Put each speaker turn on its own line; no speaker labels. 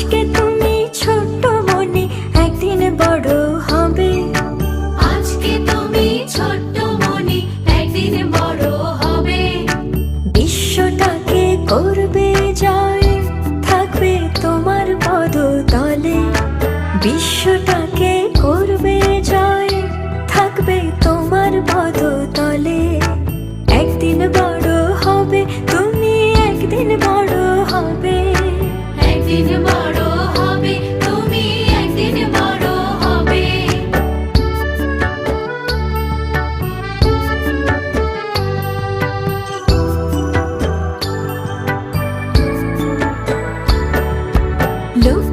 আজকে তুমি ছোট্ট মনে একদিন বড় হবে।
আজকে তুমি ছোট্ট মনে একদিন বড় হবে।
বিশ্বটাকে করবে জয়, থাকবে তোমার পদতলে। বিশ্বটাকে করবে জয়, থাকবে তোমার পদতলে। একদিন বড় হবে তুমি, একদিন বড় হবে।
একদিন বড় হবে তুমি, একদিন বড় হবে।
লোক